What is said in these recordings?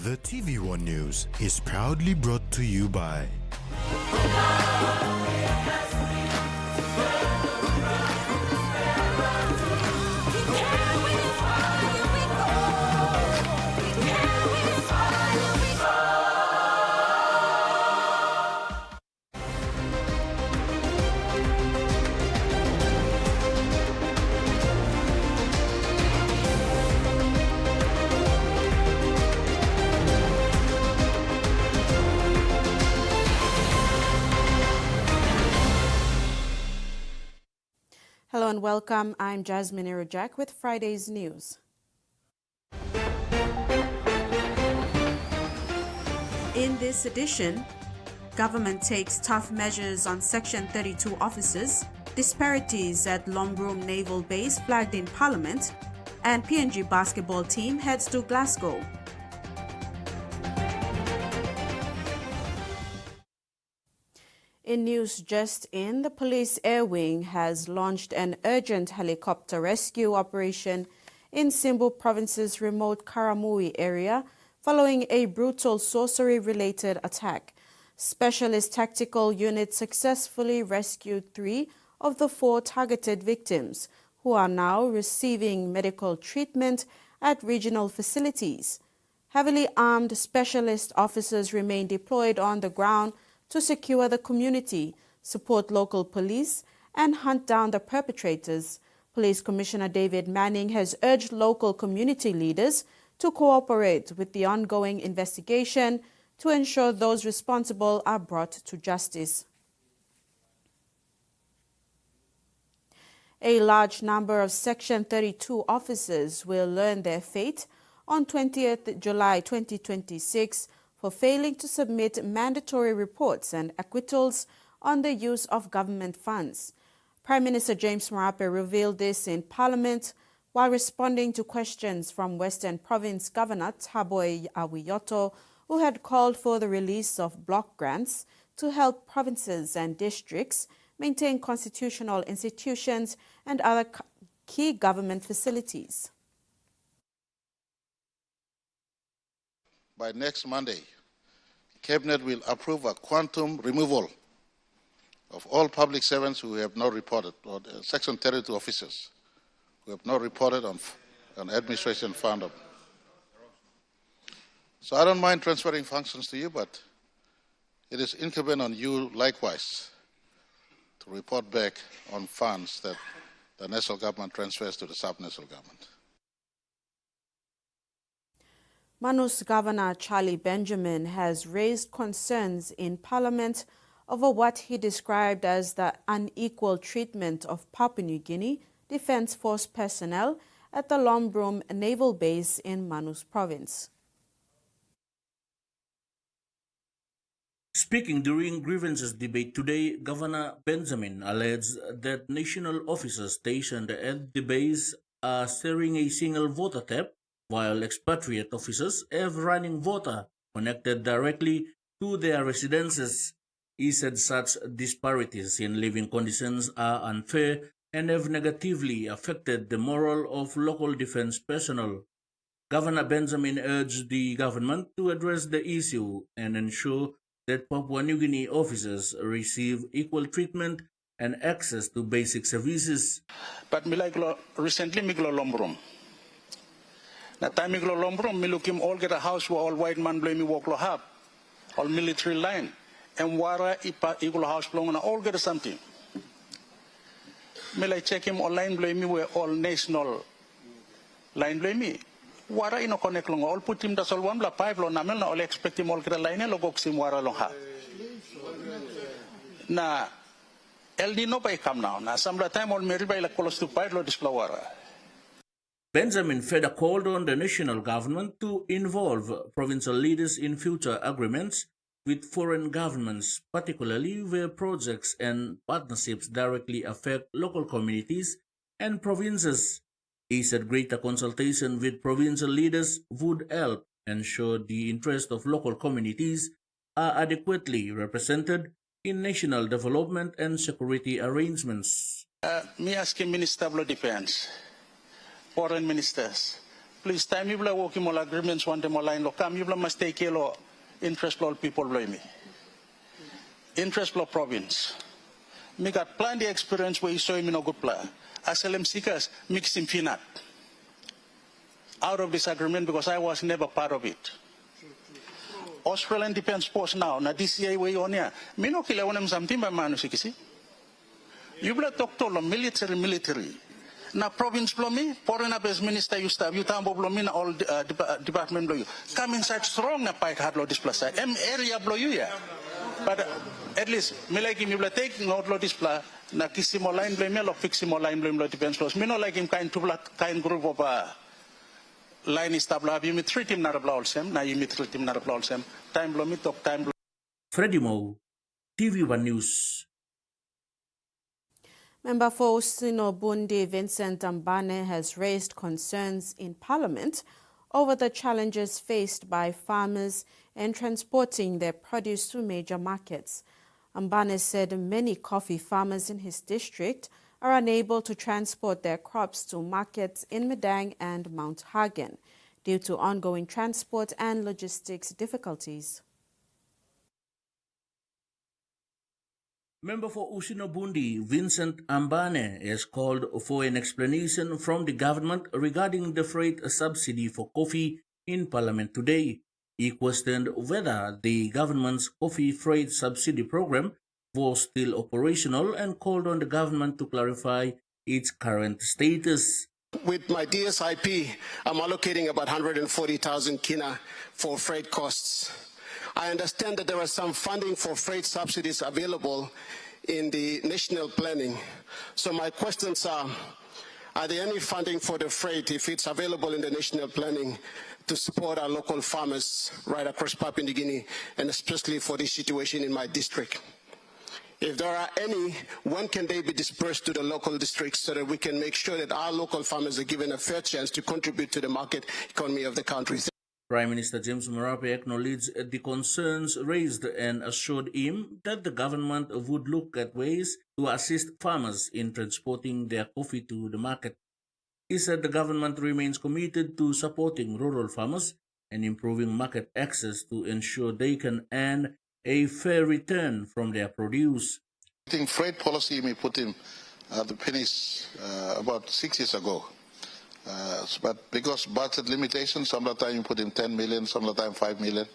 The TVWAN News is proudly brought to you by Hello and welcome. I'm Jasmine Irojak with Friday's news. In this edition, government takes tough measures on Section 32 officers, disparities at Lombroom Naval Base flagged in Parliament, and PNG basketball team heads to Glasgow. In news just in, the police air wing has launched an urgent helicopter rescue operation in Simbu Province's remote Karamui area following a brutal sorcery-related attack. Specialist tactical units successfully rescued 3 of the 4 targeted victims, who are now receiving medical treatment at regional facilities. Heavily armed specialist officers remain deployed on the ground to secure the community, support local police, and hunt down the perpetrators. Police Commissioner David Manning has urged local community leaders to cooperate with the ongoing investigation to ensure those responsible are brought to justice. A large number of Section 32 officers will learn their fate on 20th July 2026 for failing to submit mandatory reports and acquittals on the use of government funds. Prime Minister James Marape revealed this in Parliament while responding to questions from Western Province Governor Thabo Awiyoto, who had called for the release of block grants to help provinces and districts maintain constitutional institutions and other key government facilities. By next Monday, Cabinet will approve a quantum removal of all public servants who have not reported, or Section 32 officers who have not reported on administration fund. So I don't mind transferring functions to you, but it is incumbent on you likewise to report back on funds that the national government transfers to the sub-national government. Manus Governor Charlie Benjamin has raised concerns in Parliament over what he described as the unequal treatment of Papua New Guinea Defence Force personnel at the Lombroom Naval Base in Manus Province. Speaking during grievances debate today, Governor Benjamin alleged that national officers stationed at the base are steering a single voter tap, while expatriate officers have running water connected directly to their residences. He said such disparities in living conditions are unfair and have negatively affected the morale of local defense personnel. Governor Benjamin urged the government to address the issue and ensure that Papua New Guinea officers receive equal treatment and access to basic services. But recently miglo Lombroom. Na time miglo Lombroom, milukim all get a house where all white man blame me walk lo hab, all military line, and wara ipa iglo house belong na all get something. Me like check him online blame me where all national line blame me. Wara ino connect long all put him da sol one la pipe lo namel na all expect him all get a line lo gok sim wara long ha. Na El Nino by come now. Na some time all married by la colos to pipe lo display wara. Benjamin further called on the national government to involve provincial leaders in future agreements with foreign governments, particularly where projects and partnerships directly affect local communities and provinces. He said greater consultation with provincial leaders would help ensure the interests of local communities are adequately represented in national development and security arrangements. Me asking Minister of Defense, foreign ministers, please, time you work in all agreements, one them line, come, you must take care of interest law people blame me. Interest law province. Me got plenty experience where you saw him in a good player. Asylum seekers mix him peanut. Out of this agreement because I was never part of it. Australian Defence Force now, na DCA way on here. Me no kila wanem something by manu sikisi. You bla talk to military. Na province blow me, foreign affairs minister you staff, you tambo blow me na all department blow you. Come inside strong na pike hard law display. Area blow you yeah. But at least me like him you bla take note law display na kisi mo line blow me lo fixi mo line blow defense laws. Me no like him kind group of line is tabla. You me treat him not a blow sem. Na you me treat him not a blow sem. Time blow me talk time blow. Freddie Mo, TVWAN News. Member for Usino-Bundi Vincent Ambane has raised concerns in Parliament over the challenges faced by farmers in transporting their produce to major markets. Ambane said many coffee farmers in his district are unable to transport their crops to markets in Medang and Mount Hagen due to ongoing transport and logistics difficulties. Member for Usino-Bundi, Vincent Ambane, has called for an explanation from the government regarding the freight subsidy for coffee in Parliament today. He questioned whether the government's coffee freight subsidy program was still operational and called on the government to clarify its current status. With my DSIP, I'm allocating about 140,000 kina for freight costs. I understand that there are some funding for freight subsidies available in the national planning. So my questions are there any funding for the freight, if it's available in the national planning, to support our local farmers right across Papua New Guinea, and especially for this situation in my district? If there are any, when can they be dispersed to the local districts so that we can make sure that our local farmers are given a fair chance to contribute to the market economy of the country? Prime Minister James Marape acknowledged the concerns raised and assured him that the government would look at ways to assist farmers in transporting their coffee to the market. He said the government remains committed to supporting rural farmers and improving market access to ensure they can earn a fair return from their produce. I think freight policy may put him the pennies about 6 years ago. But because budget limitations, some of the time you put in 10 million, some of the time 5 million.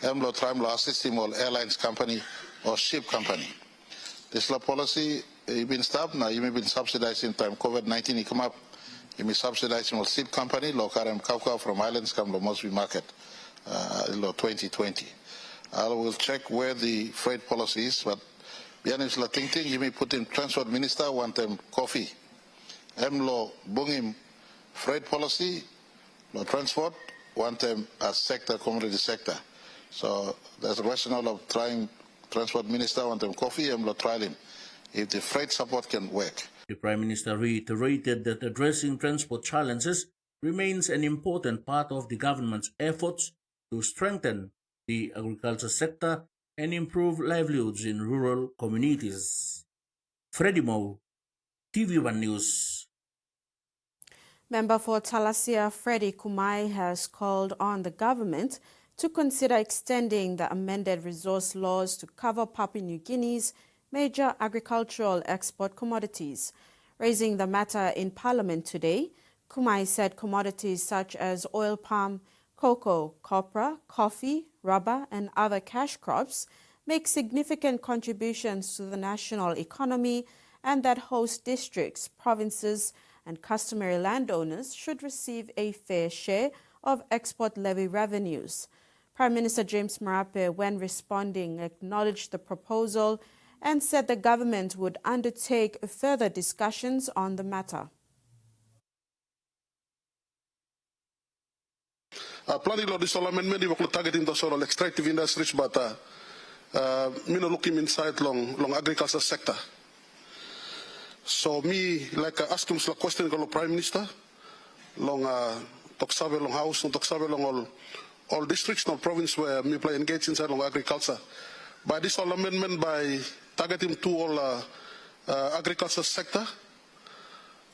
Emlo try to assist him or airlines company or ship company. This law policy, you been stopped now, you may been subsidized in time COVID-19, you come up, you may subsidize him or ship company, lo karam kawka from islands come to Mosby market, 2020. I will check where the freight policy is, but Bianis la ting you may put in transport minister, one time coffee. Emlo bung him freight policy, no transport, one time as sector, commodity sector. So there's a rationale of trying transport minister, one time coffee, and trial him. If the freight support can work. The Prime Minister reiterated that addressing transport challenges remains an important part of the government's efforts to strengthen the agriculture sector and improve livelihoods in rural communities. Freddie Mo, TVWAN News. Member for Talasia Freddie Kumai has called on the government to consider extending the amended resource laws to cover Papua New Guinea's major agricultural export commodities. Raising the matter in Parliament today, Kumai said commodities such as oil palm, cocoa, copra, coffee, rubber and other cash crops make significant contributions to the national economy and that host districts, provinces and customary landowners should receive a fair share of export levy revenues. Prime Minister James Marape, when responding, acknowledged the proposal and said the government would undertake further discussions on the matter. Planning law this amendment we will targeting the sort of extractive industries, but me no looking inside long agriculture sector. So me like ask him a question to the Prime Minister, long Toksabe long house, long Toksabe long all districts, no province where me play engage inside long agriculture. By this all amendment by targeting to all agriculture sector,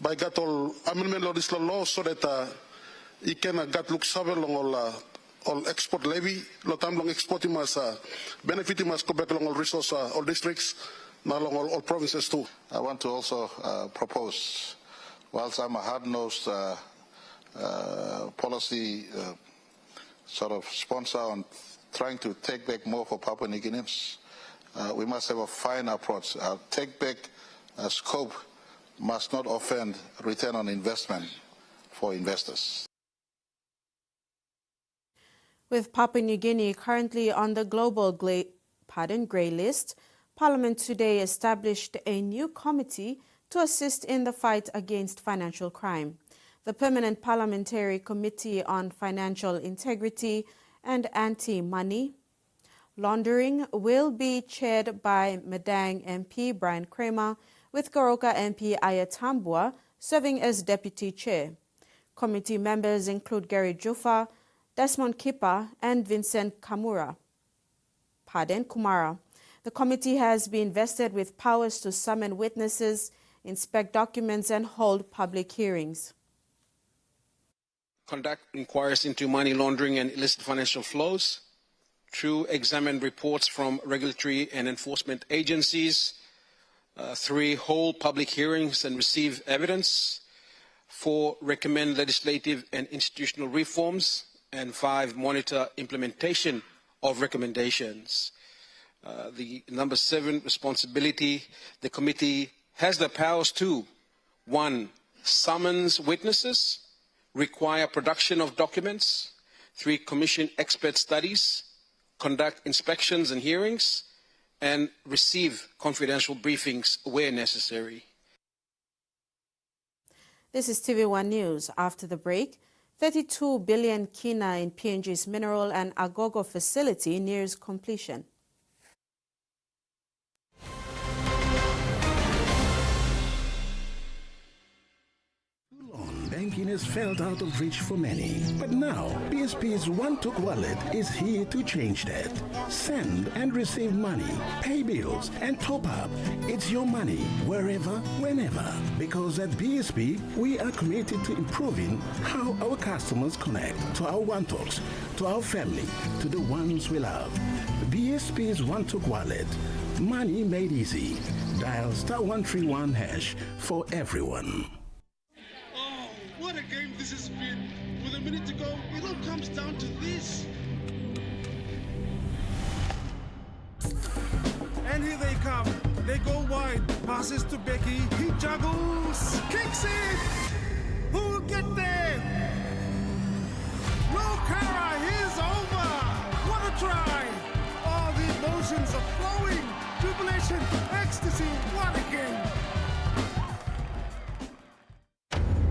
by got all amendment law this law so that ikan gat luk saber long all export levy lo tam long export mas benefit mas ko back long all resource all districts na long all provinces too. I want to also propose, whilst I'm a hard-nosed policy sort of sponsor on trying to take back more for Papua New Guineans, we must have a fine approach. Our take back scope must not offend return on investment for investors. With Papua New Guinea currently on the global grey list, Parliament today established a new committee to assist in the fight against financial crime. The Permanent Parliamentary Committee on Financial Integrity and Anti-Money Laundering will be chaired by Madang MP Brian Kramer, with Goroka MP Ayatambua serving as deputy chair. Committee members include Gary Jufa, Desmond Kipper and Vincent Kumara. The committee has been vested with powers to summon witnesses, inspect documents and hold public hearings. Conduct inquiries into money laundering and illicit financial flows. 2, examine reports from regulatory and enforcement agencies. 3, hold public hearings and receive evidence. 4, recommend legislative and institutional reforms. And 5, monitor implementation of recommendations. The number 7 responsibility, the committee has the powers to 1, summons witnesses, require production of documents, 3, commission expert studies, conduct inspections and hearings, and receive confidential briefings where necessary. This is TVWAN News. After the break, 32 billion kina in PNG's mineral and Agogo facility nears completion. Banking is felt out of reach for many. But now, BSP's One-Took Wallet is here to change that. Send and receive money, pay bills, and top up. It's your money, wherever, whenever. Because at BSP, we are committed to improving how our customers connect to our One-Talks, to our family, to the ones we love. BSP's One-Took Wallet. Money made easy. Dial *131# for everyone. What a game this has been. With a minute to go, it all comes down to this. And here they come. They go wide. Passes to Becky. He juggles. Kicks it. Who will get there? No Kara. Here's over. What a try. All the emotions are flowing. Jubilation. Ecstasy. What a game.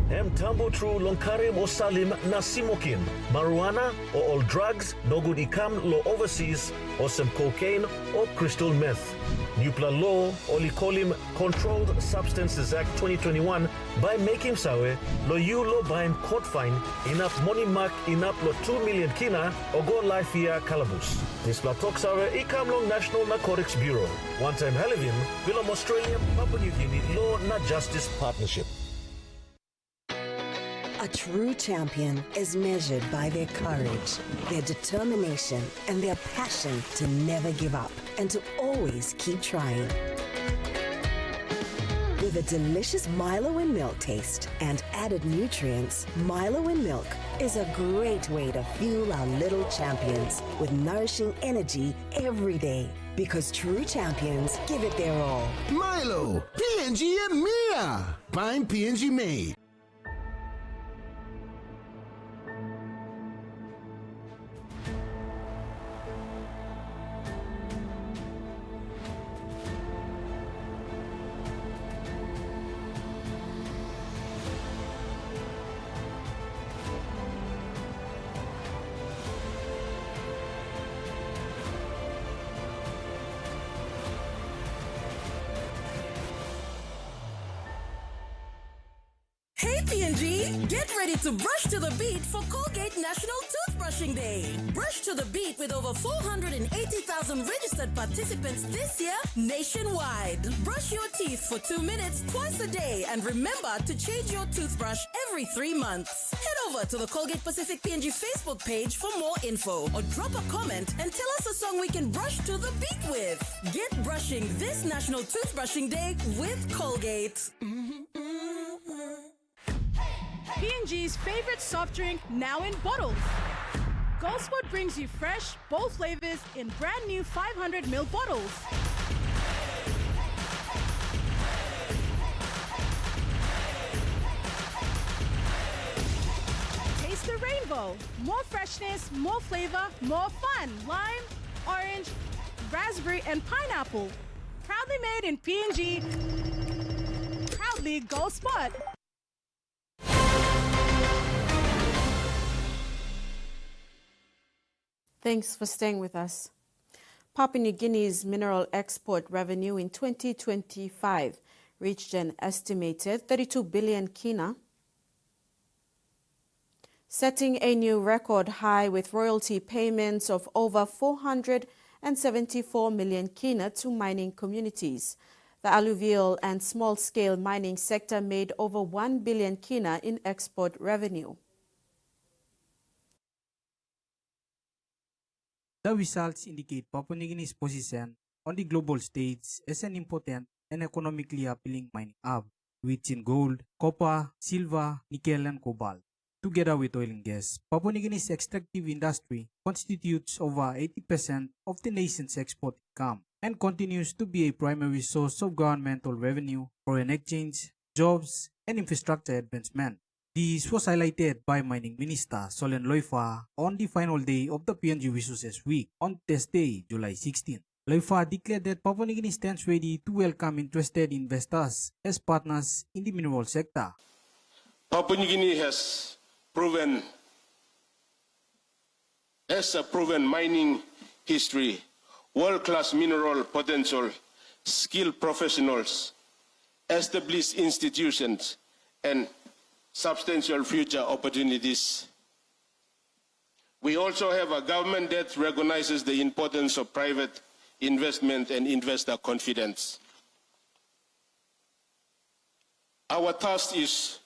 Mtambo tru lonkarim o salim na simokin. Marijuana or all drugs no good ikam lo overseas or some cocaine or crystal meth. Nupla law olikolim Controlled Substances Act 2021 by making sawe lo you lo bain court fine enough money mark enough lo 2 million kina or go life year calabus. This platok sawe ikam long National Narcotics Bureau. One time Halivim, Bilom Australia, Papua New Guinea Law na Justice Partnership. A true champion is measured by their courage, their determination, and their passion to never give up and to always keep trying. With a delicious Milo in milk taste and added nutrients, Milo in milk is a great way to fuel our little champions with nourishing energy every day. Because true champions give it their all. Milo, PNG and Mia. Find PNG made. Hey PNG, get ready to brush to the beat for Colgate National Toothbrush Toothbrushing Day. Brush to the beat with over 480,000 registered participants this year nationwide. Brush your teeth for 2 minutes twice a day and remember to change your toothbrush every 3 months. Head over to the Colgate Pacific PNG Facebook page for more info or drop a comment and tell us a song we can brush to the beat with. Get brushing this National Toothbrushing Day with Colgate. PNG's favorite soft drink now in bottles. Goldspot brings you fresh, bold flavors in brand new 500ml bottles. Taste the rainbow. More freshness, more flavor, more fun. Lime, orange, raspberry, and pineapple. Proudly made in PNG. Proudly Goldspot. Thanks for staying with us. Papua New Guinea's mineral export revenue in 2025 reached an estimated 32 billion kina, setting a new record high with royalty payments of over 474 million kina to mining communities. The alluvial and small-scale mining sector made over 1 billion kina in export revenue. The results indicate Papua New Guinea's position on the global stage as an important and economically appealing mining hub, rich in gold, copper, silver, nickel, and cobalt. Together with oil and gas, Papua New Guinea's extractive industry constitutes over 80% of the nation's export income and continues to be a primary source of governmental revenue, foreign exchange, jobs, and infrastructure advancement. This was highlighted by Mining Minister Solen Loifa on the final day of the PNG Resources Week on Thursday, July 16. Loifa declared that Papua New Guinea stands ready to welcome interested investors as partners in the mineral sector. Papua New Guinea has a proven mining history, world-class mineral potential, skilled professionals, established institutions, and substantial future opportunities. We also have a government that recognizes the importance of private investment and investor confidence. Our task is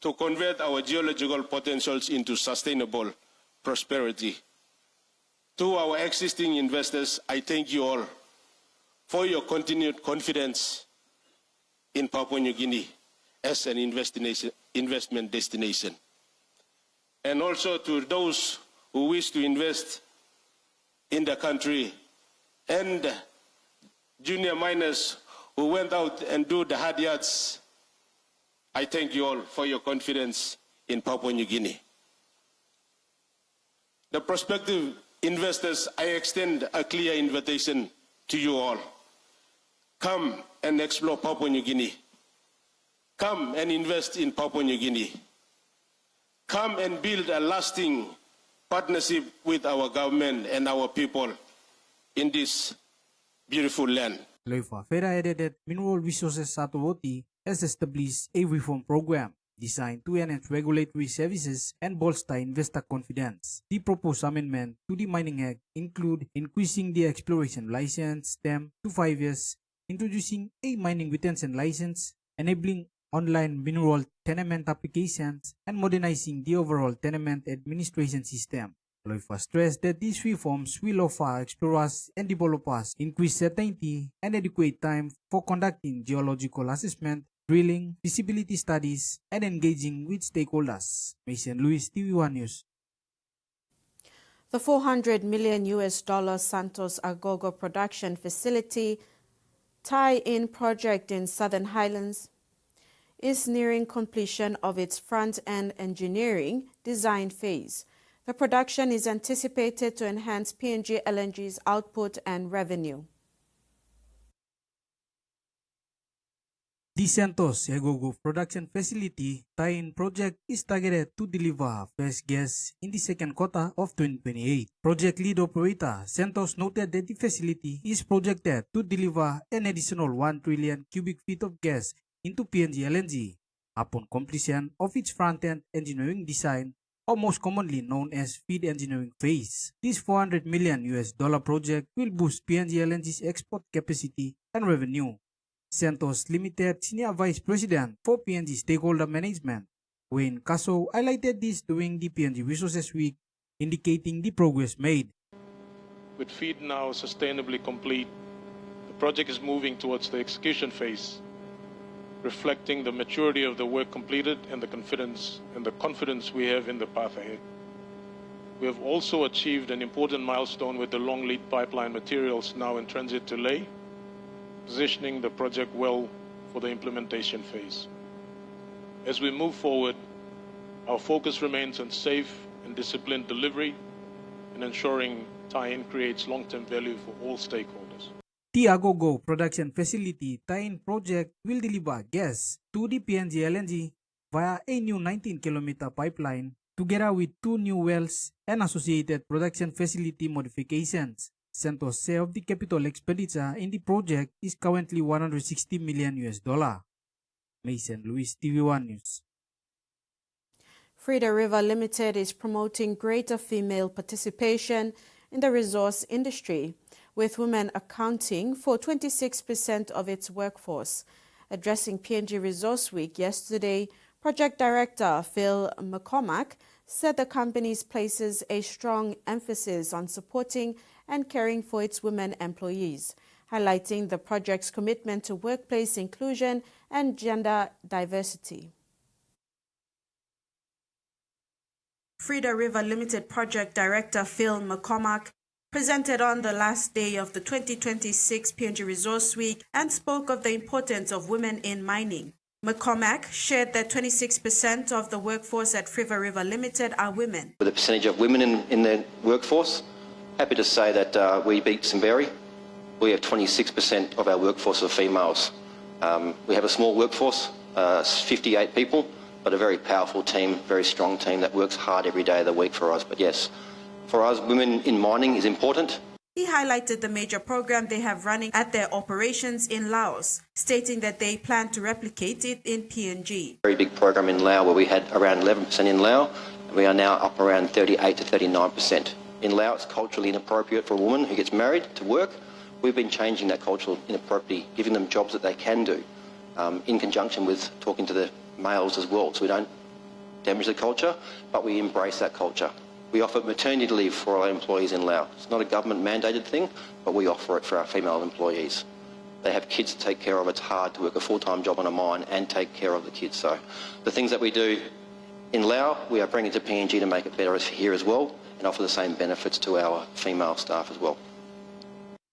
to convert our geological potentials into sustainable prosperity. To our existing investors, I thank you all for your continued confidence in Papua New Guinea as an investment destination. And also to those who wish to invest in the country and junior miners who went out and do the hard yards, I thank you all for your confidence in Papua New Guinea. The prospective investors, I extend a clear invitation to you all. Come and explore Papua New Guinea. Come and invest in Papua New Guinea. Come and build a lasting partnership with our government and our people in this beautiful land. Loifa further added that Mineral Resources Authority has established a reform program designed to enhance regulatory services and bolster investor confidence. The proposed amendment to the Mining Act include increasing the exploration license term to 5 years, introducing a mining retention license, enabling online mineral tenement applications, and modernizing the overall tenement administration system. Loifa stressed that these reforms will offer explorers and developers increased certainty and adequate time for conducting geological assessment, drilling, feasibility studies, and engaging with stakeholders. Mason Lewis, TVWAN News. The $400 million Santos Agogo production facility tie-in project in Southern Highlands is nearing completion of its front-end engineering design phase. The production is anticipated to enhance PNG LNG's output and revenue. The Santos Agogo production facility tie-in project is targeted to deliver first gas in the second quarter of 2028. Project lead operator Santos noted that the facility is projected to deliver an additional 1 trillion cubic feet of gas into PNG LNG upon completion of its front-end engineering design or most commonly known as feed engineering phase. This $400 million project will boost PNG LNG's export capacity and revenue. Santos Limited Senior Vice President for PNG Stakeholder Management, Wayne Casso, highlighted this during the PNG Resources Week, indicating the progress made. With feed now sustainably complete, the project is moving towards the execution phase, reflecting the maturity of the work completed and the confidence we have in the path ahead. We have also achieved an important milestone with the long lead pipeline materials now in transit to lay, positioning the project well for the implementation phase. As we move forward, our focus remains on safe and disciplined delivery and ensuring tie-in creates long-term value for all stakeholders. The Agogo production facility tie-in project will deliver gas to the PNG LNG via a new 19-kilometer pipeline, together with 2 new wells and associated production facility modifications. Santos' share of the capital expenditure in the project is currently $160 million. Mason Luis, TVWAN News. Frida River Limited is promoting greater female participation in the resource industry, with women accounting for 26% of its workforce. Addressing PNG Resource Week yesterday, Project Director Phil McCormack said the company places a strong emphasis on supporting and caring for its women employees, highlighting the project's commitment to workplace inclusion and gender diversity. Frida River Limited Project Director Phil McCormack presented on the last day of the 2026 PNG Resource Week and spoke of the importance of women in mining. McCormack shared that 26% of the workforce at Frida River Limited are women. With a percentage of women in the workforce, happy to say that we beat Simberi. We have 26% of our workforce of females. We have a small workforce, 58 people, but a very powerful team, very strong team that works hard every day of the week for us. But yes, for us, women in mining is important. He highlighted the major program they have running at their operations in Laos, stating that they plan to replicate it in PNG. Very big program in Laos where we had around 11% in Laos, and we are now up around 38 to 39%. In Laos, it's culturally inappropriate for a woman who gets married to work. We've been changing that cultural inappropriate, giving them jobs that they can do, in conjunction with talking to the males as well. So we don't damage the culture, but we embrace that culture. We offer maternity leave for our employees in Laos. It's not a government mandated thing, but we offer it for our female employees. They have kids to take care of. It's hard to work a full-time job on a mine and take care of the kids. So the things that we do in Laos, we are bringing to PNG to make it better here as well and offer the same benefits to our female staff as well.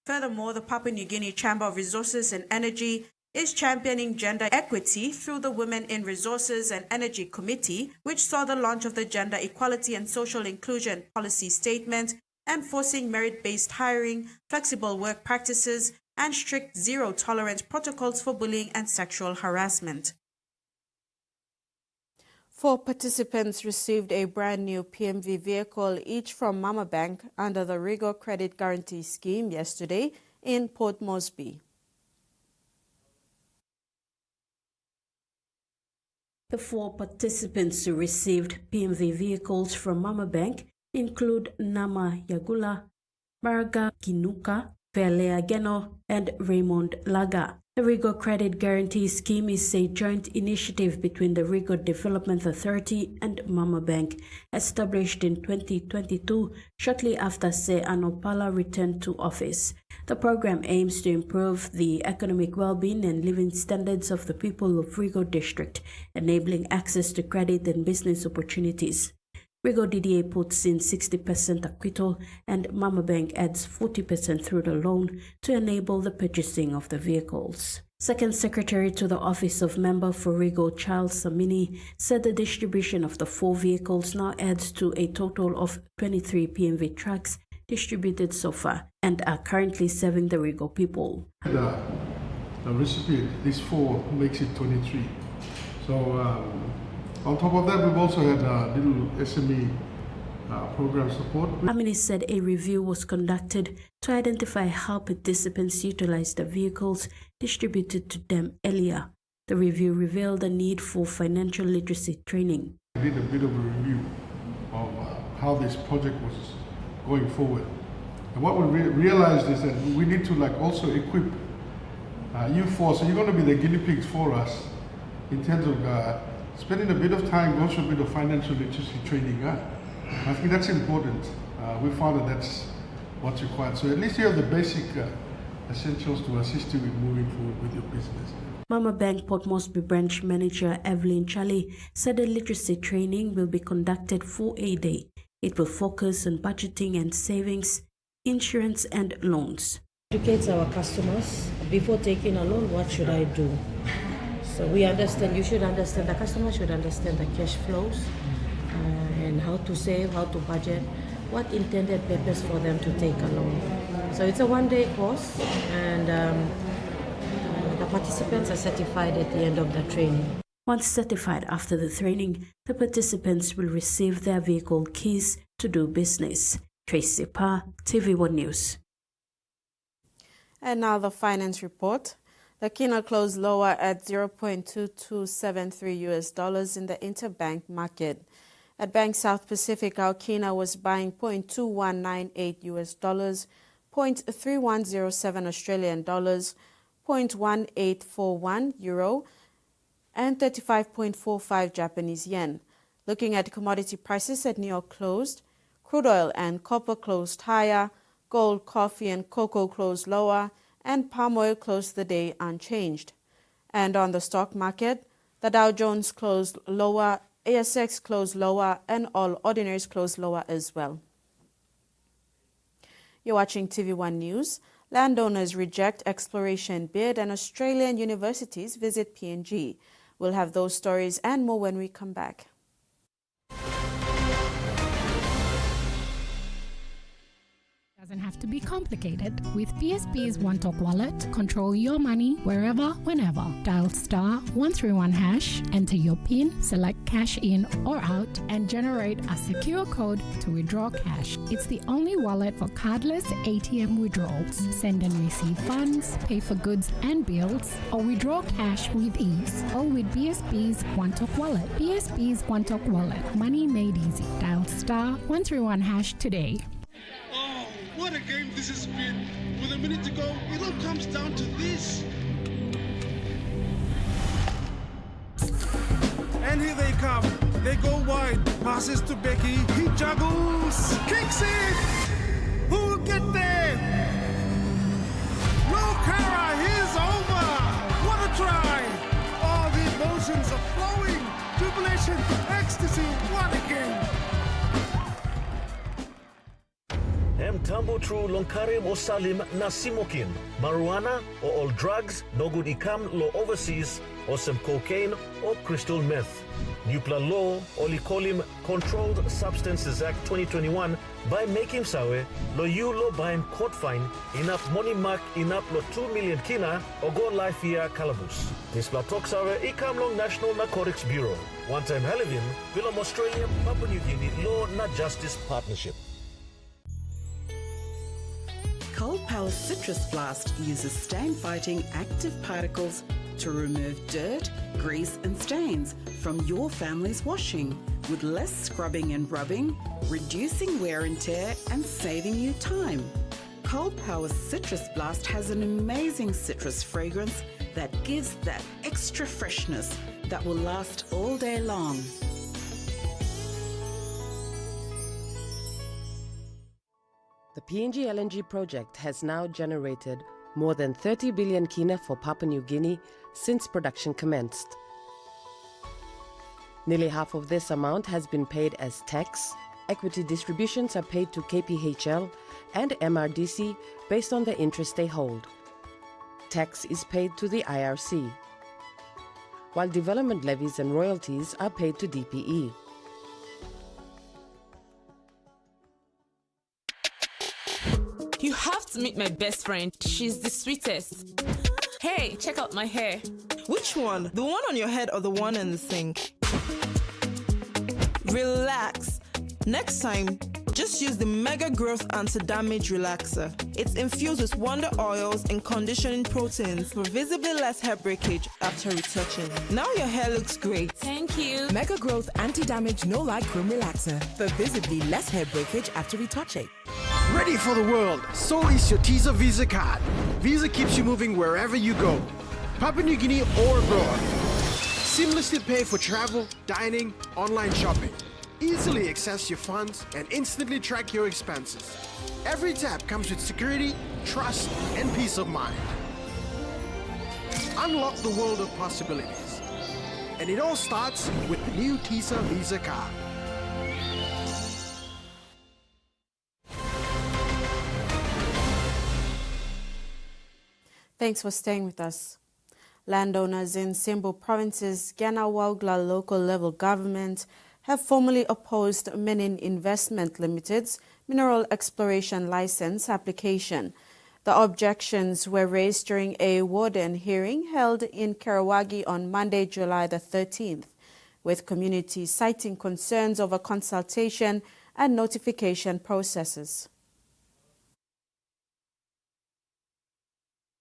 Furthermore, the Papua New Guinea Chamber of Resources and Energy is championing gender equity through the Women in Resources and Energy Committee, which saw the launch of the Gender Equality and Social Inclusion Policy Statement, enforcing merit-based hiring, flexible work practices, and strict zero-tolerance protocols for bullying and sexual harassment. 4 participants received a brand new PMV vehicle, each from Mama Bank, under the Rigo Credit Guarantee Scheme yesterday in Port Moresby. The 4 participants who received PMV vehicles from Mama Bank include Nama Yagula, Marga Kinuka, Velea Geno, and Raymond Laga. The Rigo Credit Guarantee Scheme is a joint initiative between the Rigo Development Authority and Mama Bank, established in 2022, shortly after Se Anopala returned to office. The program aims to improve the economic well-being and living standards of the people of Rigo District, enabling access to credit and business opportunities. Rigo DDA puts in 60% acquittal and Mama Bank adds 40% through the loan to enable the purchasing of the vehicles. Second Secretary to the Office of Member for Rigo, Charles Samini, said the distribution of the 4 vehicles now adds to a total of 23 PMV trucks distributed so far and are currently serving the Rigo people. The recipient, these 4 makes it 23. So on top of that, we've also had little SME program support. Amini said a review was conducted to identify how participants utilize the vehicles distributed to them earlier. The review revealed the need for financial literacy training. I did a bit of a review how this project was going forward. And what we realized is that we need to also equip you four, so you're going to be the guinea pigs for us in terms of spending a bit of time, going through a bit of financial literacy training. I think that's important. We found that that's what's required. So at least you have the basic essentials to assist you in moving forward with your business. Mama Bank Port Moresby branch manager Evelyn Charlie said the literacy training will be conducted for a day. It will focus on budgeting and savings, insurance and loans. Educates our customers before taking a loan. What should I do? So we understand. You should understand. The customer should understand the cash flows and how to save, how to budget, what intended purpose for them to take a loan. So it's a one-day course, and the participants are certified at the end of the training. Once certified after the training, the participants will receive their vehicle keys to do business. Tracy Pa, TVWAN News. And now the finance report. The kina closed lower at $0.2273 US in the interbank market. At Bank South Pacific, our kina was buying $0.2198 US, $0.3107 Australian dollars, 0.1841 euro, and 35.45 Japanese yen. Looking at commodity prices at New York closed, crude oil and copper closed higher, gold, coffee, and cocoa closed lower, and palm oil closed the day unchanged. And on the stock market, the Dow Jones closed lower, ASX closed lower, and all ordinaries closed lower as well. You're watching TV1 News. Landowners reject exploration bid and Australian universities visit PNG. We'll have those stories and more when we come back. Doesn't have to be complicated. With PSP's One Talk Wallet, control your money wherever, whenever. Dial *131#, enter your PIN, select cash in or out, and generate a secure code to withdraw cash. It's the only wallet for cardless ATM withdrawals. Send and receive funds, pay for goods and bills, or withdraw cash with ease. All with PSP's One Talk Wallet. PSP's One Talk Wallet. Money made easy. Dial *131# today. What a game this has been. With a minute to go, it all comes down to this. And here they come. They go wide. Passes to Becky. He juggles. Kicks it. Who'll get there? No Cara. Here's over. What a try. All the emotions are flowing. Jubilation. Ecstasy. What a game. Mtambo true lonkare mosalim na simokin. Marijuana or all drugs no good ikam lo overseas or some cocaine or crystal meth. Nupla law olikolim Controlled Substances Act 2021 by making sawe lo you lo bain court fine enough money mark enough lo 2 million kina or go life year calabus. This la talk sawe ikam long National Narcotics Bureau. One time Halivin, Willem Australia, Papua New Guinea Law Na Justice Partnership. Cold Power Citrus Blast uses stain-fighting active particles to remove dirt, grease and stains from your family's washing with less scrubbing and rubbing, reducing wear and tear and saving you time. Cold Power Citrus Blast has an amazing citrus fragrance that gives that extra freshness that will last all day long. The PNG LNG project has now generated more than 30 billion kina for Papua New Guinea since production commenced. Nearly half of this amount has been paid as tax. Equity distributions are paid to KPHL and MRDC based on the interest they hold. Tax is paid to the IRC, while development levies and royalties are paid to DPE. You have to meet my best friend. She's the sweetest. Hey, check out my hair. Which one? The one on your head or the one in the sink? Relax. Next time, Just use the Mega Growth Anti-Damage Relaxer. It's infused with wonder oils and conditioning proteins for visibly less hair breakage after retouching. Now your hair looks great. Thank you. Mega Growth Anti-Damage No Light Chrome Relaxer for visibly less hair breakage after retouching. Ready for the world, so is your TISA Visa card. Visa keeps you moving wherever you go, Papua New Guinea or abroad. Seamlessly pay for travel, dining, online shopping. Easily access your funds and instantly track your expenses. Every tap comes with security, trust, and peace of mind. Unlock the world of possibilities. And it all starts with the new TISA Visa card. Thanks for staying with us. Landowners in Simbu Province's Gyanawagla local level government have formally opposed Menin Investment Limited's mineral exploration license application. The objections were raised during a warden hearing held in Karawagi on Monday, July the 13th, with communities citing concerns over consultation and notification processes.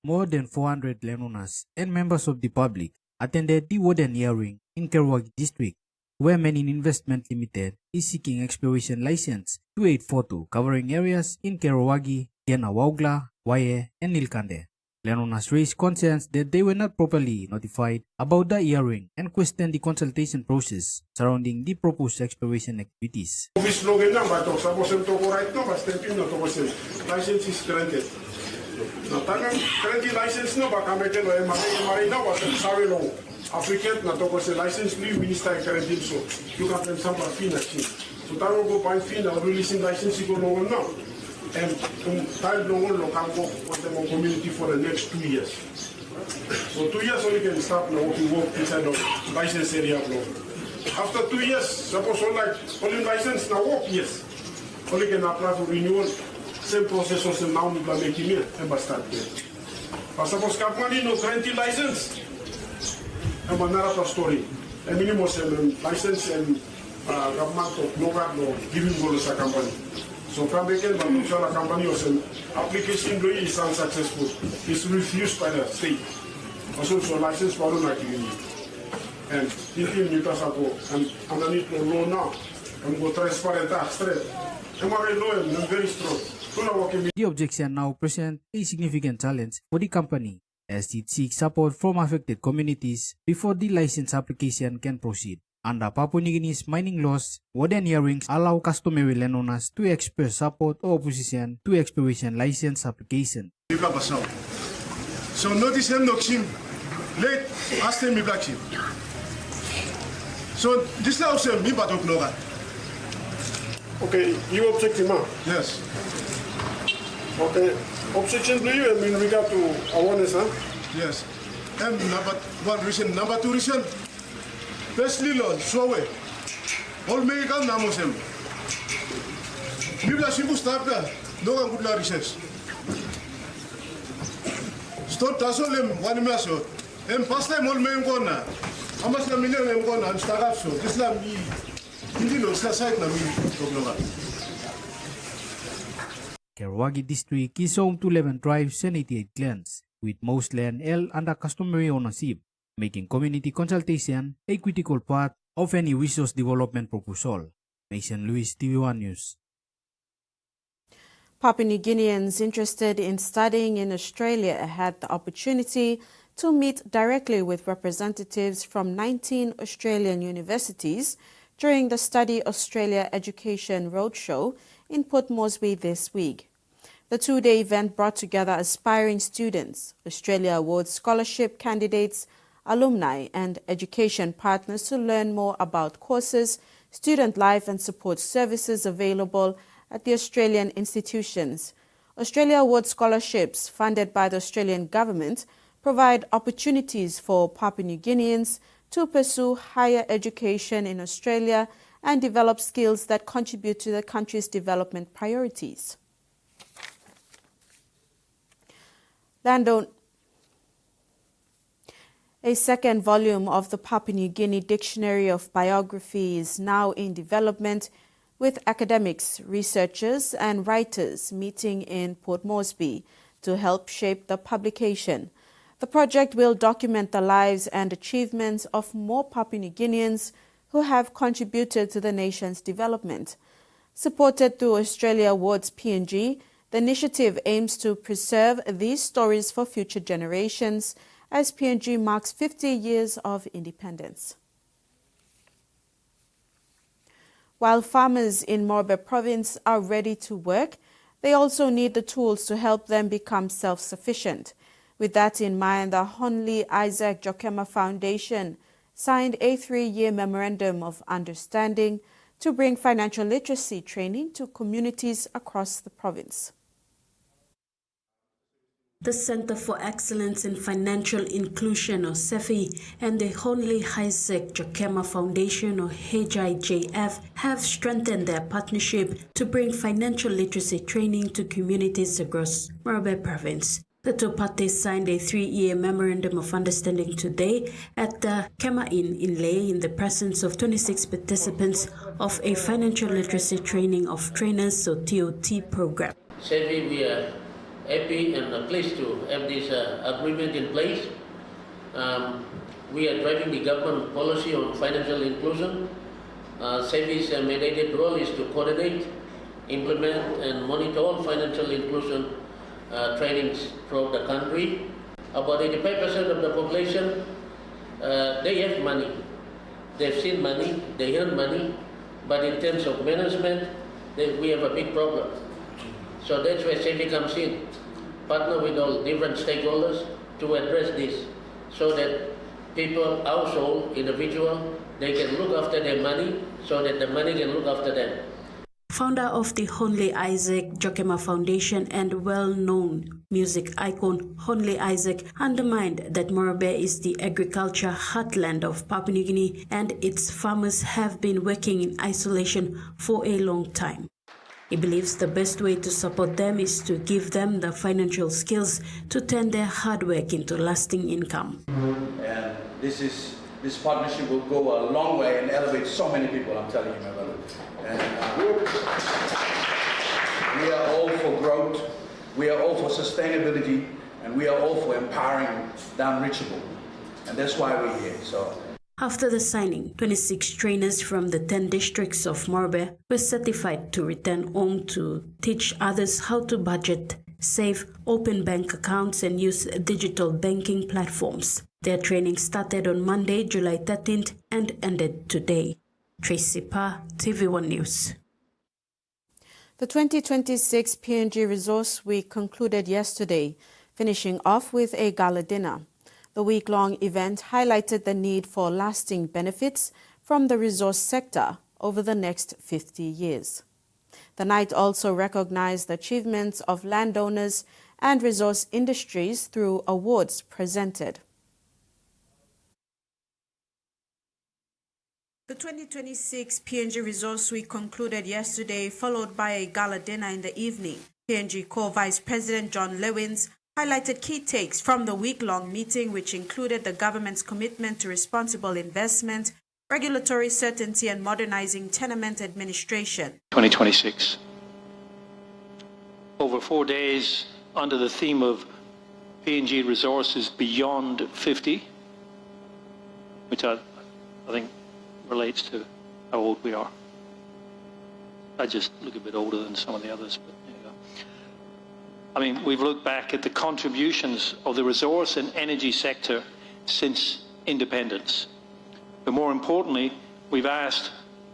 More than 400 landowners and members of the public attended the warden hearing in Karawagi district, where Menin Investment Limited is seeking exploration license 2842 covering areas in Karawagi, Gyanawagla, Waye, and Nilkande. Landowners raised concerns that they were not properly notified about the hearing and questioned the consultation process surrounding the proposed exploration activities. License is granted. Na tangan currently license no bakameke no emari na was sorry no African na toko se license new minister currently so you can plan some fina chi so tango go find fina releasing license go no now and time no lo can go for the community for the next 2 years. So 2 years only can start now to work inside the license area now. After 2 years, suppose only license now work yes. Only can apply for renewal. Same process also now implementing it and start there. But suppose company no guarantee license, and another story. A minimum license and government of no giving goals a company. So Kambeken, but company was an application is unsuccessful. It's refused by the state. Also, so license for not giving it. And if you and underneath the law now, and go transparent straight. And I'm very strong. The objection now presents a significant challenge for the company as it seeks support from affected communities before the license application can proceed. Under Papua New Guinea's mining laws, warden hearings allow customary landowners to express support or opposition to exploration license application. So notice him noxim late ask him black sheep. So this now say me but no. Okay, you object him? Yes. Okay, objection to you in regard to awareness, huh? Yes. And number one reason, number two reason. Firstly, Lord, so way. All American Namosem. Bibla Shibu start there. No one could research. Stop Tasolem, one maso. And past time all men gonna. How much a million and gonna and start up so. This lamb be. Karawagi district is home to 11 tribes and 88 clans, with most land held under customary ownership, making community consultation a critical part of any resource development proposal. Mason Lewis, TVWAN News. Papua New Guineans interested in studying in Australia had the opportunity to meet directly with representatives from 19 Australian universities during the Study Australia Education Roadshow in Port Moresby this week. The two-day event brought together aspiring students, Australia Awards scholarship candidates, alumni and education partners to learn more about courses, student life and support services available at the Australian institutions. Australia Awards scholarships funded by the Australian government provide opportunities for Papua New Guineans to pursue higher education in Australia and develop skills that contribute to the country's development priorities. A second volume of the Papua New Guinea Dictionary of Biography is now in development, with academics, researchers and writers meeting in Port Moresby to help shape the publication. The project will document the lives and achievements of more Papua New Guineans who have contributed to the nation's development. Supported through Australia Awards PNG, the initiative aims to preserve these stories for future generations as PNG marks 50 years of independence. While farmers in Morobe province are ready to work, they also need the tools to help them become self-sufficient. With that in mind, the Honley Isaac Jokema Foundation signed a 3-year memorandum of understanding to bring financial literacy training to communities across the province. The Center for Excellence in Financial Inclusion, or CEFI, and the Honley Isaac Jokema Foundation, or HIJF, have strengthened their partnership to bring financial literacy training to communities across Morobe Province. The two parties signed a 3-year memorandum of understanding today at the Kema Inn in Lae in the presence of 26 participants of a financial literacy training of trainers, or TOT program. CEFI, we are happy and pleased to have this agreement in place. We are driving the government policy on financial inclusion. CEFI's mandated role is to coordinate, implement and monitor all financial inclusion trainings throughout the country. About 85% of the population, they have money. They've seen money, they earn money, but in terms of management, we have a big problem. So that's where CEFI comes in, partner with all different stakeholders to address this, so that people, household, individual, they can look after their money, so that the money can look after them. Founder of the Honley Isaac Jokema Foundation and well-known music icon Honley Isaac undermined that Morobe is the agriculture heartland of Papua New Guinea and its farmers have been working in isolation for a long time. He believes the best way to support them is to give them the financial skills to turn their hard work into lasting income. And this partnership will go a long way and elevate so many people, I'm telling you, my brother. And we are all for growth, we are all for sustainability, and we are all for empowering the unreachable. And that's why we're here. So. After the signing, 26 trainers from the 10 districts of Morobe were certified to return home to teach others how to budget, save, open bank accounts and use digital banking platforms. Their training started on Monday, July 13th and ended today. Tracy Pa, TVWAN News. The 2026 PNG Resource Week concluded yesterday, finishing off with a gala dinner. The week-long event highlighted the need for lasting benefits from the resource sector over the next 50 years. The night also recognized the achievements of landowners and resource industries through awards presented. The 2026 PNG Resource Week concluded yesterday, followed by a gala dinner in the evening. PNG Core Vice President John Lewins highlighted key takes from the week-long meeting, which included the government's commitment to responsible investment, regulatory certainty and modernizing tenement administration. 2026. Over 4 days under the theme of PNG Resources Beyond 50, which I think relates to how old we are. I just look a bit older than some of the others, but there you go. I mean, we've looked back at the contributions of the resource and energy sector since independence. But more importantly, we've asked,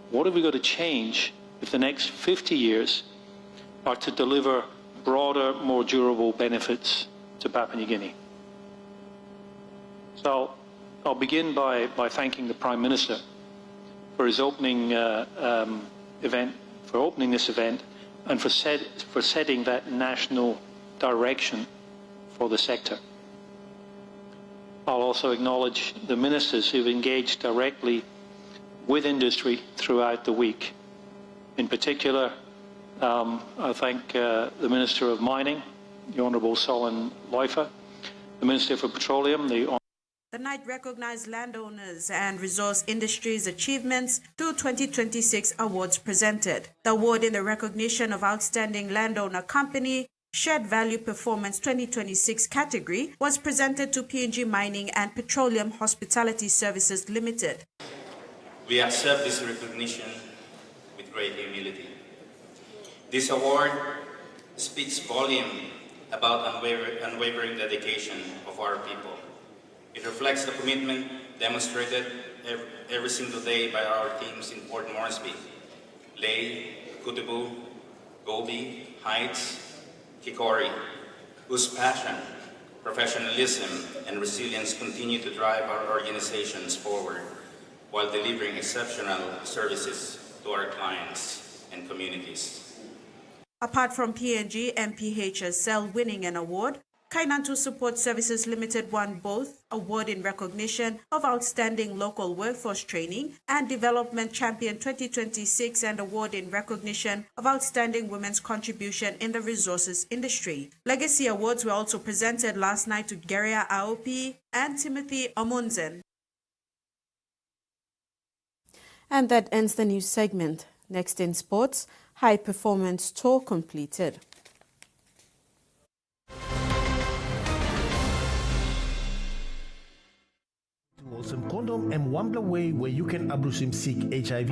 what have we got to change if the next 50 years are to deliver broader, more durable benefits to Papua New Guinea? So I'll begin by thanking the Prime Minister for his opening event, for opening this event, and for setting that national direction for the sector. I'll also acknowledge the ministers who've engaged directly with industry throughout the week. In particular, I thank the Minister of Mining, the Honourable Solon Loifa, the Minister for Petroleum, the The night recognized landowners and resource industries' achievements through 2026 awards presented. The award in the recognition of Outstanding Landowner Company Shared Value Performance 2026 category was presented to PNG Mining and Petroleum Hospitality Services Limited. We accept this recognition with great humility. This award speaks volume about unwavering dedication of our people. It reflects the commitment demonstrated every single day by our teams in Port Moresby, Ley, Kutubu, Gobi, Heights, Kikori, whose passion, professionalism, and resilience continue to drive our organizations forward while delivering exceptional services to our clients and communities. Apart from PNG and PHSL winning an award, Kainantu Support Services Limited won both award in recognition of Outstanding Local Workforce Training and Development Champion 2026 and award in recognition of Outstanding Women's Contribution in the Resources Industry. Legacy awards were also presented last night to Geria Aopi and Timothy Omunzen. And that ends the news segment. Next in sports, High Performance Tour completed. Some condom and one way where you can abrusim seek HIV,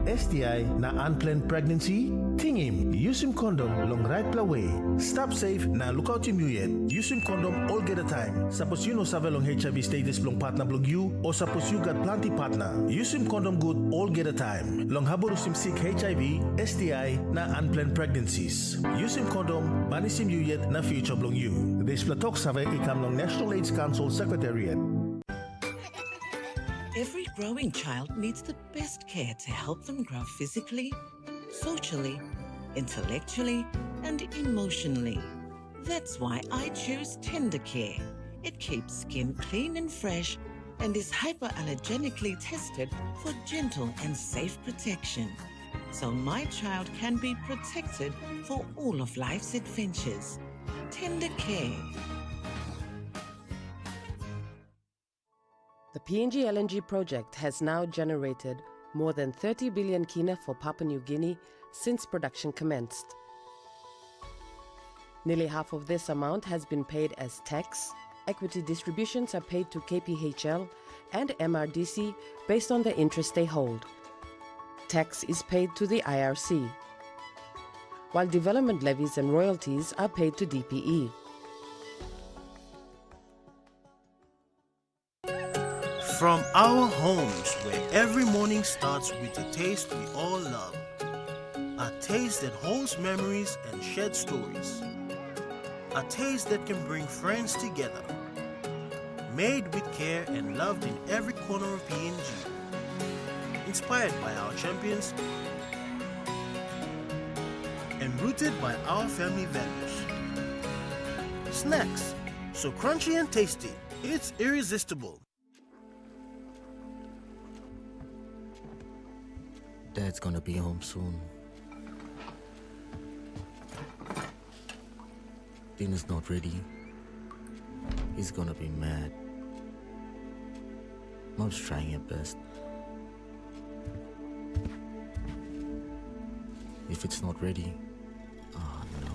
STI na unplanned pregnancy, tingim, use him condom long right way. Stop safe na look out him yet. Use him condom all get a time. Suppose you no save long HIV status long partner blog you or suppose you got plenty partner. Use him condom good all get a time. Long haborusim seek HIV, STI na unplanned pregnancies. Use him condom banisim you yet na future blog you. This platok save ikam long National AIDS Council Secretariat. Every growing child needs the best care to help them grow physically, socially, intellectually, and emotionally. That's why I choose Tender Care. It keeps skin clean and fresh and is hypoallergenically tested for gentle and safe protection. So my child can be protected for all of life's adventures. Tender Care. The PNG LNG project has now generated more than 30 billion kina for Papua New Guinea since production commenced. Nearly half of this amount has been paid as tax. Equity distributions are paid to KPHL and MRDC based on the interest they hold. Tax is paid to the IRC, while development levies and royalties are paid to DPE. From our homes, where every morning starts with a taste we all love. A taste that holds memories and shared stories. A taste that can bring friends together. Made with care and loved in every corner of PNG. Inspired by our champions and rooted by our family values. Snacks, so crunchy and tasty, it's irresistible. Dad's gonna be home soon. Dinner's not ready. He's gonna be mad. Mom's trying her best. If it's not ready, oh no.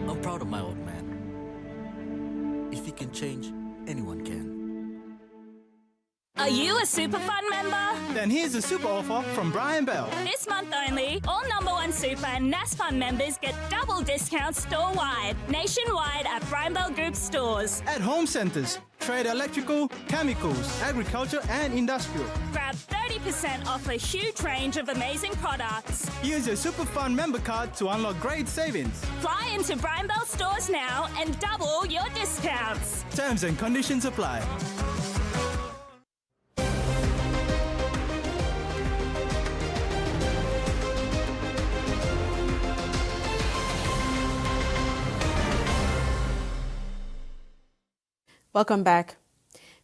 I'm proud of my old man. If he can change, anyone can. Are you a Super Fund member? Then here's a super offer from Brian Bell. This month only, all Number One Super and NAS Fund members get double discounts store-wide, nationwide at Brian Bell Group stores. At home centres, trade electrical, chemicals, agriculture and industrial. Grab 30% off a huge range of amazing products. Use your Super Fund member card to unlock great savings. Fly into Brian Bell stores now and double your discounts. Terms and conditions apply. Welcome back.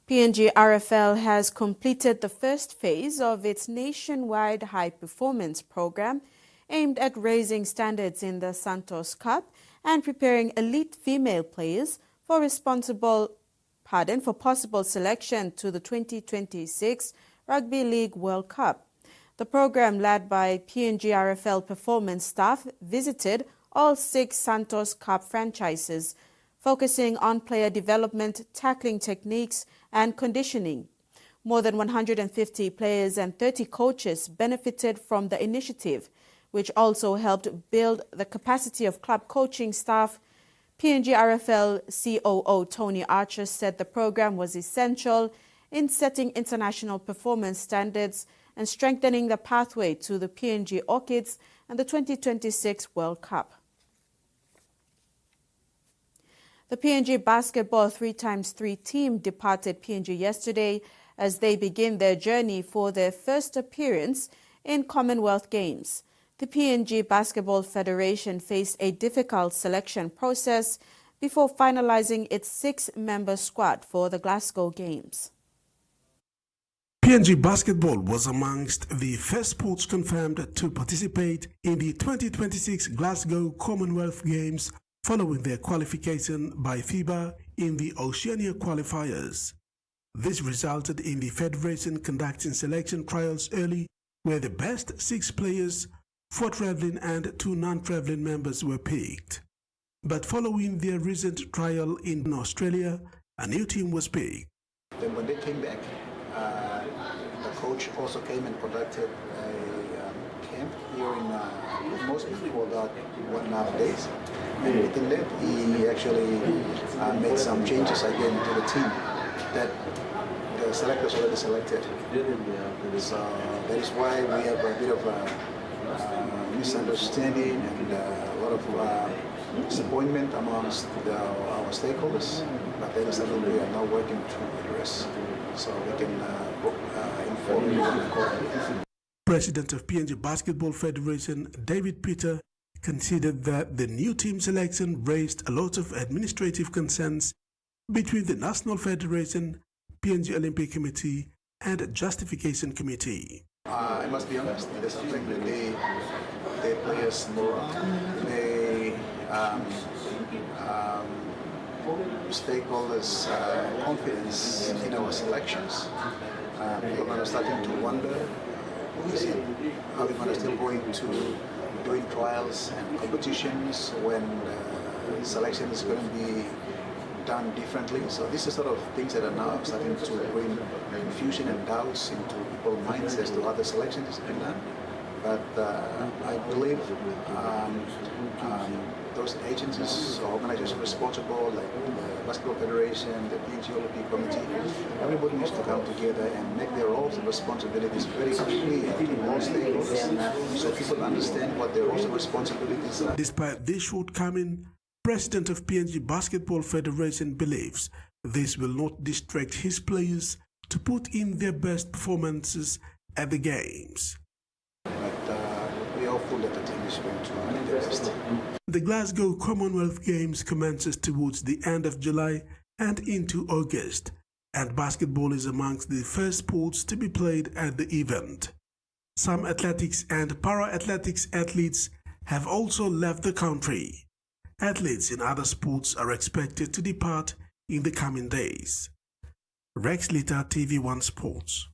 PNG RFL has completed the first phase of its nationwide high-performance program aimed at raising standards in the Santos Cup and preparing elite female players for possible selection to the 2026 Rugby League World Cup. The program, led by PNG RFL performance staff, visited all 6 Santos Cup franchises, focusing on player development, tackling techniques, and conditioning. More than 150 players and 30 coaches benefited from the initiative, which also helped build the capacity of club coaching staff. PNG RFL COO Tony Archer said the program was essential in setting international performance standards and strengthening the pathway to the PNG Orchids and the 2026 World Cup. The PNG basketball 3x3 team departed PNG yesterday as they begin their journey for their first appearance in Commonwealth Games. The PNG Basketball Federation faced a difficult selection process before finalizing its 6-member squad for the Glasgow Games. PNG Basketball was amongst the first sports confirmed to participate in the 2026 Glasgow Commonwealth Games following their qualification by FIBA in the Oceania qualifiers. This resulted in the Federation conducting selection trials early, where the best 6 players, 4 traveling and 2 non-traveling members were picked. But following their recent trial in Australia, a new team was picked. Then when they came back, the coach also came and conducted a camp here in Mosby for about 1.5 days. And within that, he actually made some changes again to the team that the selectors already selected. So that is why we have a bit of a misunderstanding and a lot of disappointment amongst our stakeholders. But that is something we are now working to address, so we can inform you accordingly. President of PNG Basketball Federation, David Peter, considered that the new team selection raised a lot of administrative concerns between the National Federation, PNG Olympic Committee, and Justification Committee. I must be honest, it does affect the players' morale, stakeholders' confidence in our selections. People are starting to wonder, are we going to still going to doing trials and competitions when selection is going to be done differently? So these are sort of things that are now starting to bring confusion and doubts into people's minds as to how the selection is being done. But I believe those agencies or organizations responsible, like the Basketball Federation, the PNG Olympic Committee, everybody needs to come together and make their roles and responsibilities very clear to all stakeholders so people understand what their roles and responsibilities are. Despite this shortcoming, President of PNG Basketball Federation believes this will not distract his players to put in their best performances at the Games. We are hopeful that the team is going to do the best. The Glasgow Commonwealth Games commences towards the end of July and into August, and basketball is amongst the first sports to be played at the event. Some athletics and para-athletics athletes have also left the country. Athletes in other sports are expected to depart in the coming days. Rex Litter, TVWAN Sports.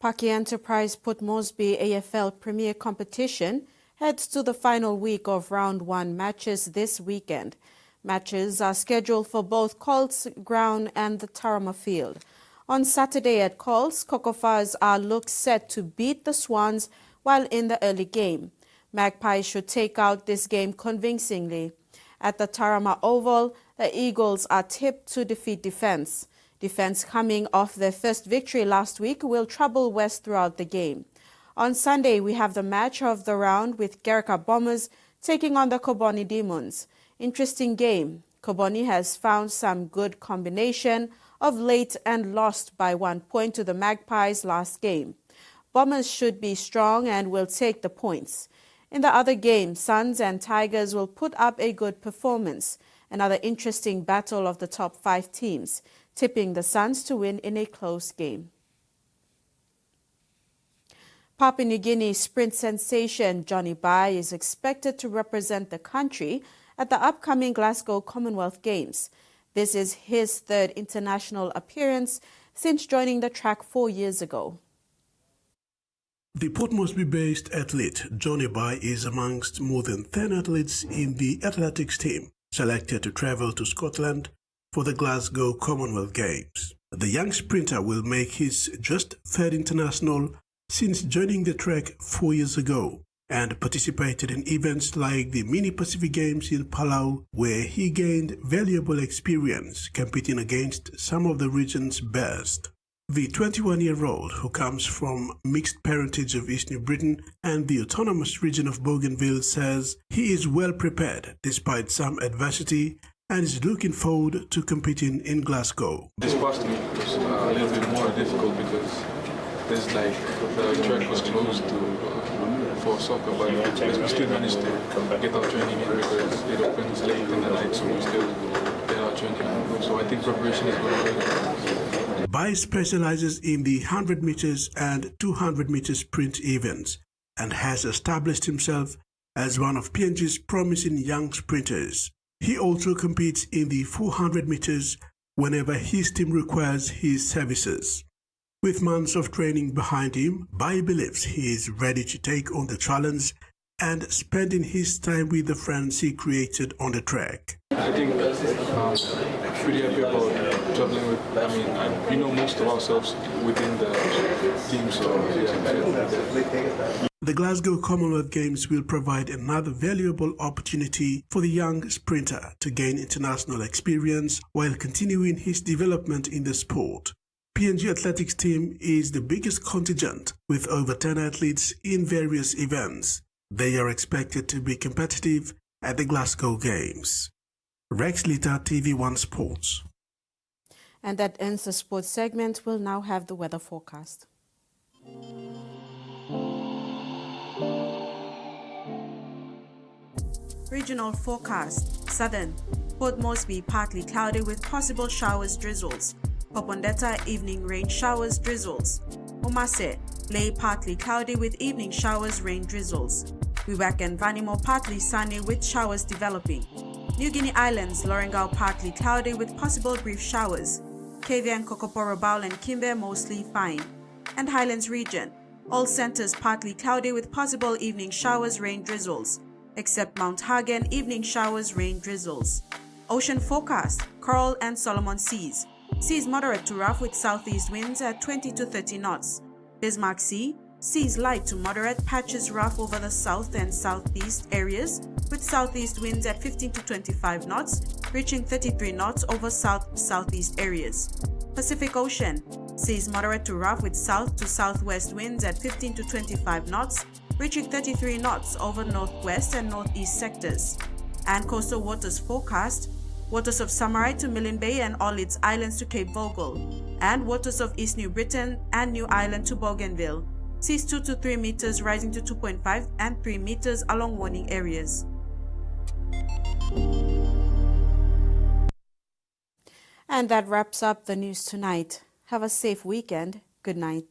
Paki Enterprise Port Moresby AFL Premier Competition heads to the final week of Round 1 matches this weekend. Matches are scheduled for both Colts Ground and the Tarama Field. On Saturday at Colts, Kokofas are looked set to beat the Swans while in the early game. Magpies should take out this game convincingly. At the Tarama Oval, the Eagles are tipped to defeat Defence. Defence, coming off their first victory last week, will trouble West throughout the game. On Sunday, we have the match of the round with Gerka Bombers taking on the Koboni Demons. Interesting game. Koboni has found some good combination of late and lost by 1 point to the Magpies last game. Bombers should be strong and will take the points. In the other game, Suns and Tigers will put up a good performance. Another interesting battle of the top 5 teams, tipping the Suns to win in a close game. Papua New Guinea sprint sensation Johnny Bai is expected to represent the country at the upcoming Glasgow Commonwealth Games. This is his 3rd international appearance since joining the track 4 years ago. The Port Moresby-based athlete Johnny Bai is amongst more than 10 athletes in the athletics team selected to travel to Scotland for the Glasgow Commonwealth Games. The young sprinter will make his just 3rd international since joining the track 4 years ago and participated in events like the Mini Pacific Games in Palau, where he gained valuable experience competing against some of the region's best. The 21-year-old, who comes from mixed parentage of East New Britain and the autonomous region of Bougainville, says he is well prepared despite some adversity and is looking forward to competing in Glasgow. This past week was a little bit more difficult because there's the track was closed for soccer, but we still managed to get our training in because it opens late in the night, so we still get our training in. So I think preparation is going well. Bai specializes in the 100 meters and 200 meters sprint events and has established himself as one of PNG's promising young sprinters. He also competes in the 400 meters whenever his team requires his services. With months of training behind him, Bai believes he is ready to take on the challenge and spending his time with the friends he created on the track. I think I'm pretty happy about traveling with, we know most of ourselves within the team, so yeah. The Glasgow Commonwealth Games will provide another valuable opportunity for the young sprinter to gain international experience while continuing his development in the sport. PNG Athletics team is the biggest contingent with over 10 athletes in various events. They are expected to be competitive at the Glasgow Games. Rex Lita, TVWAN Sports. And that ends the sports segment. We'll now have the weather forecast. Regional forecast. Southern. Port Moresby partly cloudy with possible showers, drizzles. Popondetta evening rain showers, drizzles. Omase, Lay partly cloudy with evening showers, rain, drizzles. Wewak and Vanimo partly sunny with showers developing. New Guinea Islands, Lorengau partly cloudy with possible brief showers. Kavian, Kokoporo, Baul and Kimbe mostly fine. And Highlands region, all centers partly cloudy with possible evening showers, rain, drizzles. Except Mount Hagen, evening showers, rain, drizzles. Ocean forecast, Coral and Solomon Seas. Seas moderate to rough with southeast winds at 20 to 30 knots. Bismarck Sea, seas light to moderate, patches rough over the south and southeast areas with southeast winds at 15 to 25 knots, reaching 33 knots over south-southeast areas. Pacific Ocean, seas moderate to rough with south to southwest winds at 15 to 25 knots, reaching 33 knots over northwest and northeast sectors. And coastal waters forecast, waters of Samarai to Milne Bay and all its islands to Cape Vogel, and waters of East New Britain and New Ireland to Bougainville. Seas 2 to 3 meters rising to 2.5 and 3 meters along warning areas. And that wraps up the news tonight. Have a safe weekend. Good night.